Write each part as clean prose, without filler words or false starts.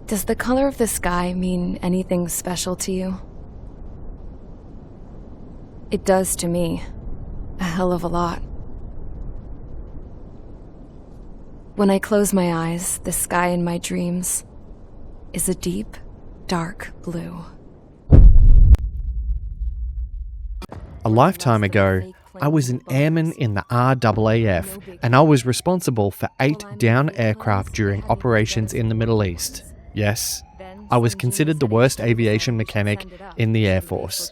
Does the color of the sky mean anything special to you? It does to me. A hell of a lot. When I close my eyes, the sky in my dreams is a deep, dark blue. A lifetime ago, I was an airman in the RAAF, and I was responsible for 8 down aircraft during operations in the Middle East. Yes, I was considered the worst aviation mechanic in the Air Force.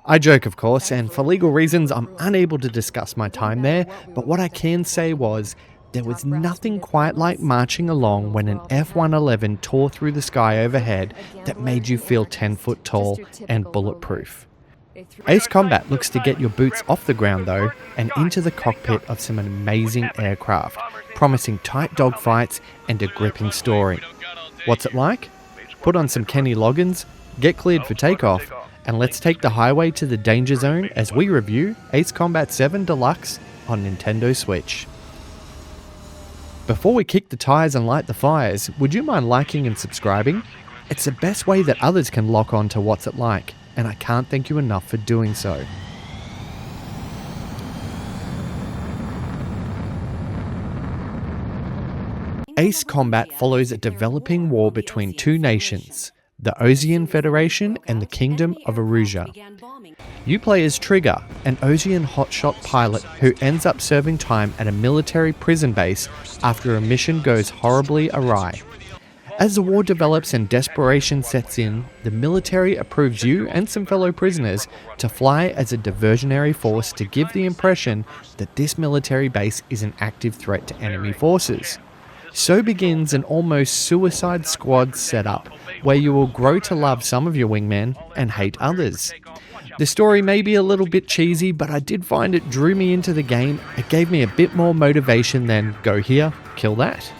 I joke, of course, and for legal reasons, I'm unable to discuss my time there, but what I can say was, there was nothing quite like marching along when an F-111 tore through the sky overhead that made you feel 10 foot tall and bulletproof. Ace Combat looks to get your boots off the ground though, and into the cockpit of some amazing aircraft, promising tight dogfights and a gripping story. What's it like? Put on some Kenny Loggins, get cleared for takeoff, and let's take the highway to the danger zone as we review Ace Combat 7 Deluxe on Nintendo Switch. Before we kick the tires and light the fires, would you mind liking and subscribing? It's the best way that others can lock on to What's It Like, and I can't thank you enough for doing so. Ace Combat follows a developing war between two nations, the Osean Federation and the Kingdom of Arusia. You play as Trigger, an Osean hotshot pilot who ends up serving time at a military prison base after a mission goes horribly awry. As the war develops and desperation sets in, the military approves you and some fellow prisoners to fly as a diversionary force to give the impression that this military base is an active threat to enemy forces. So begins an almost Suicide Squad setup, where you will grow to love some of your wingmen and hate others. The story may be a little bit cheesy, but I did find it drew me into the game. It gave me a bit more motivation than go here, kill that.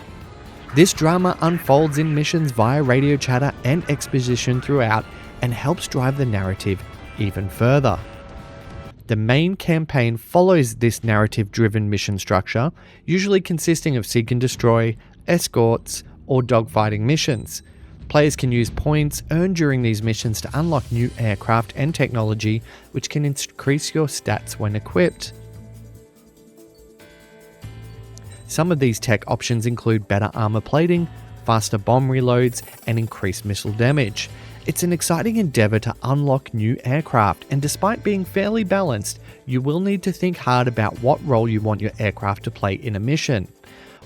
This drama unfolds in missions via radio chatter and exposition throughout and helps drive the narrative even further. The main campaign follows this narrative-driven mission structure, usually consisting of seek and destroy, escorts, or dogfighting missions. Players can use points earned during these missions to unlock new aircraft and technology, which can increase your stats when equipped. Some of these tech options include better armor plating, faster bomb reloads, and increased missile damage. It's an exciting endeavour to unlock new aircraft, and despite being fairly balanced, you will need to think hard about what role you want your aircraft to play in a mission.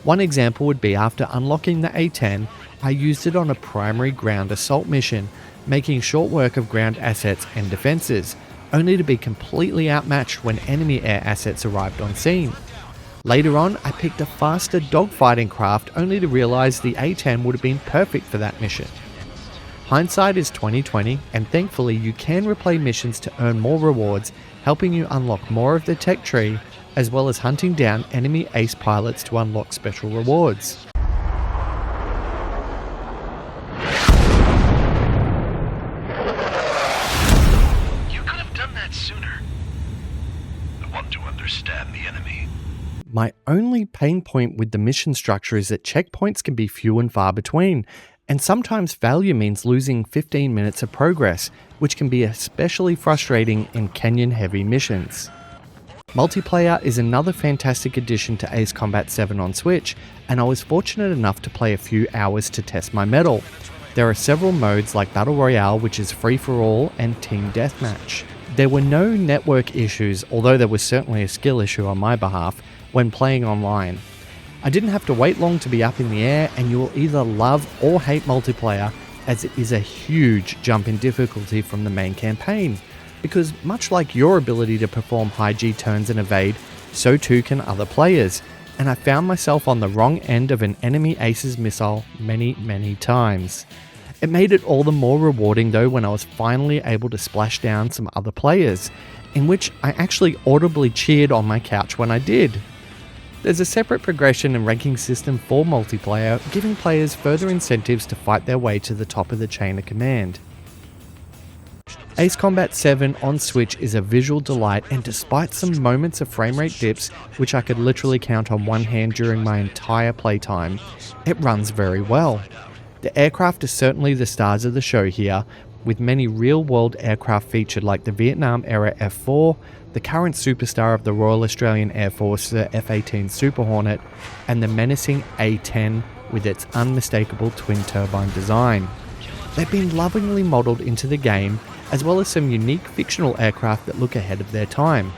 One example would be after unlocking the A-10, I used it on a primary ground assault mission, making short work of ground assets and defences, only to be completely outmatched when enemy air assets arrived on scene. Later on, I picked a faster dogfighting craft only to realise the A-10 would have been perfect for that mission. Hindsight is 20/20, and thankfully you can replay missions to earn more rewards, helping you unlock more of the tech tree, as well as hunting down enemy ace pilots to unlock special rewards. You could have done that sooner. I want to understand the enemy. My only pain point with the mission structure is that checkpoints can be few and far between, and sometimes failure means losing 15 minutes of progress, which can be especially frustrating in canyon-heavy missions. Multiplayer is another fantastic addition to Ace Combat 7 on Switch, and I was fortunate enough to play a few hours to test my mettle. There are several modes like Battle Royale, which is free for all, and Team Deathmatch. There were no network issues, although there was certainly a skill issue on my behalf, when playing online. I didn't have to wait long to be up in the air, and you will either love or hate multiplayer, as it is a huge jump in difficulty from the main campaign, because much like your ability to perform high G turns and evade, so too can other players, and I found myself on the wrong end of an enemy ace's missile many times. It made it all the more rewarding though when I was finally able to splash down some other players, in which I actually audibly cheered on my couch when I did. There's a separate progression and ranking system for multiplayer, giving players further incentives to fight their way to the top of the chain of command. Ace Combat 7 on Switch is a visual delight, and despite some moments of frame rate dips, which I could literally count on one hand during my entire playtime, it runs very well. The aircraft are certainly the stars of the show here, with many real-world aircraft featured like the Vietnam-era F-4, the current superstar of the Royal Australian Air Force, the F-18 Super Hornet, and the menacing A-10 with its unmistakable twin-turbine design. They've been lovingly modelled into the game, as well as some unique fictional aircraft that look ahead of their time.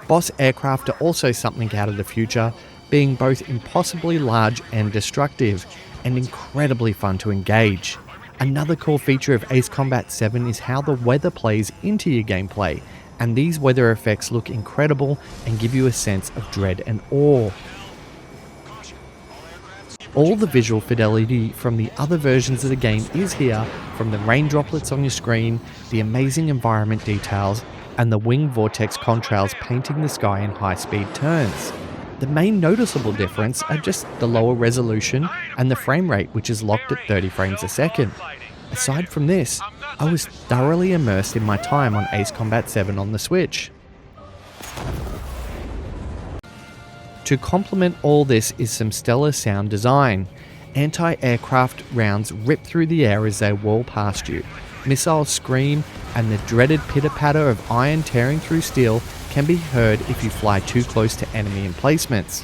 Boss aircraft are also something out of the future, being both impossibly large and destructive, and incredibly fun to engage. Another core feature of Ace Combat 7 is how the weather plays into your gameplay, and these weather effects look incredible and give you a sense of dread and awe. All the visual fidelity from the other versions of the game is here, from the rain droplets on your screen, the amazing environment details, and the wing vortex contrails painting the sky in high-speed turns. The main noticeable difference are just the lower resolution and the frame rate, which is locked at 30 frames a second. Aside from this, I was thoroughly immersed in my time on Ace Combat 7 on the Switch. To complement all this is some stellar sound design. Anti-aircraft rounds rip through the air as they whirl past you. Missiles scream, and the dreaded pitter-patter of iron tearing through steel can be heard if you fly too close to enemy emplacements.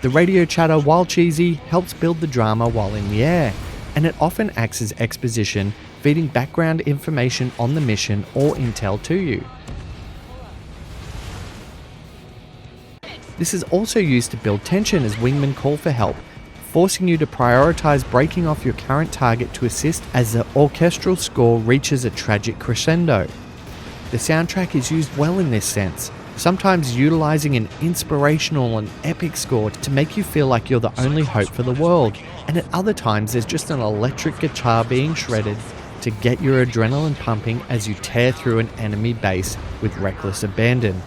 The radio chatter, while cheesy, helps build the drama while in the air, and it often acts as exposition, feeding background information on the mission or intel to you. This is also used to build tension as wingmen call for help, forcing you to prioritize breaking off your current target to assist as the orchestral score reaches a tragic crescendo. The soundtrack is used well in this sense, sometimes utilizing an inspirational and epic score to make you feel like you're the only hope for the world, and at other times there's just an electric guitar being shredded to get your adrenaline pumping as you tear through an enemy base with reckless abandon.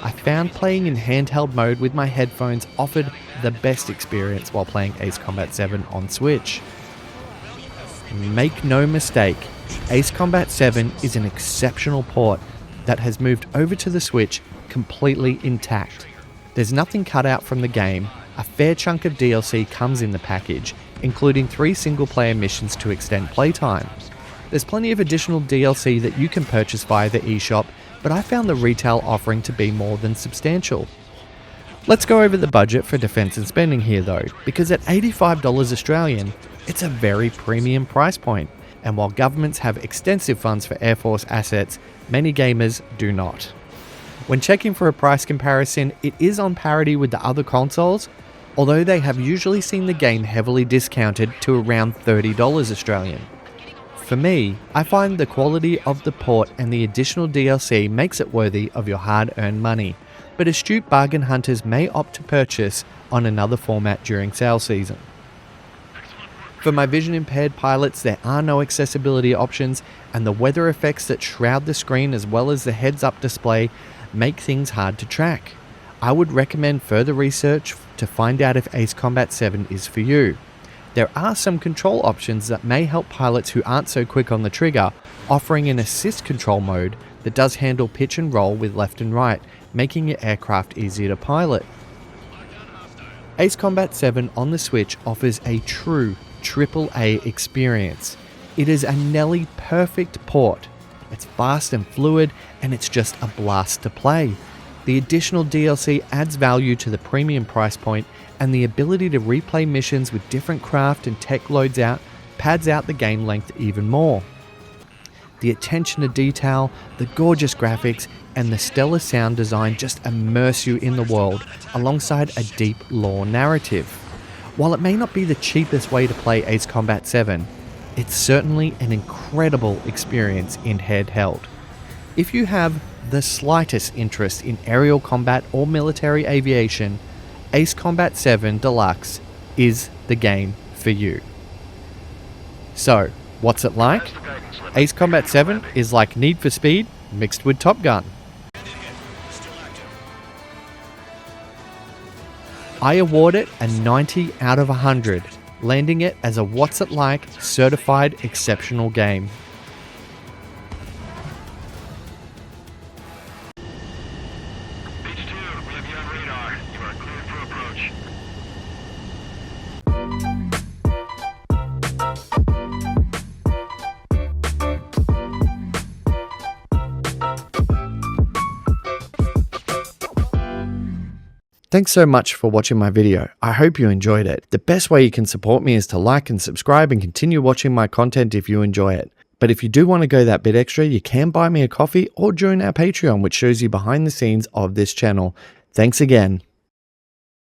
I found playing in handheld mode with my headphones offered the best experience while playing Ace Combat 7 on Switch. Make no mistake, Ace Combat 7 is an exceptional port that has moved over to the Switch completely intact. There's nothing cut out from the game, a fair chunk of DLC comes in the package, including 3 single-player missions to extend playtime. There's plenty of additional DLC that you can purchase via the eShop, but I found the retail offering to be more than substantial. Let's go over the budget for defense and spending here though, because at $85 Australian, it's a very premium price point, and while governments have extensive funds for Air Force assets, many gamers do not. When checking for a price comparison, it is on parity with the other consoles, although they have usually seen the game heavily discounted to around $30 Australian. For me, I find the quality of the port and the additional DLC makes it worthy of your hard-earned money, but astute bargain hunters may opt to purchase on another format during sale season. For my vision-impaired pilots, there are no accessibility options, and the weather effects that shroud the screen as well as the heads-up display make things hard to track. I would recommend further research to find out if Ace Combat 7 is for you. There are some control options that may help pilots who aren't so quick on the trigger, offering an assist control mode that does handle pitch and roll with left and right, making your aircraft easier to pilot. Ace Combat 7 on the Switch offers a true AAA experience. It is a nearly perfect port. It's fast and fluid, and it's just a blast to play. The additional DLC adds value to the premium price point, and the ability to replay missions with different craft and tech loads out pads out the game length even more. The attention to detail, the gorgeous graphics, and the stellar sound design just immerse you in the world alongside a deep lore narrative. While it may not be the cheapest way to play Ace Combat 7, it's certainly an incredible experience in handheld. If you have the slightest interest in aerial combat or military aviation, Ace Combat 7 Deluxe is the game for you. So, what's it like? Ace Combat 7 is like Need for Speed mixed with Top Gun. I award it a 90 out of 100, landing it as a What's It Like certified exceptional game. Thanks so much for watching my video. I hope you enjoyed it. The best way you can support me is to like and subscribe and continue watching my content if you enjoy it. But if you do want to go that bit extra, you can buy me a coffee or join our Patreon, which shows you behind the scenes of this channel. Thanks again.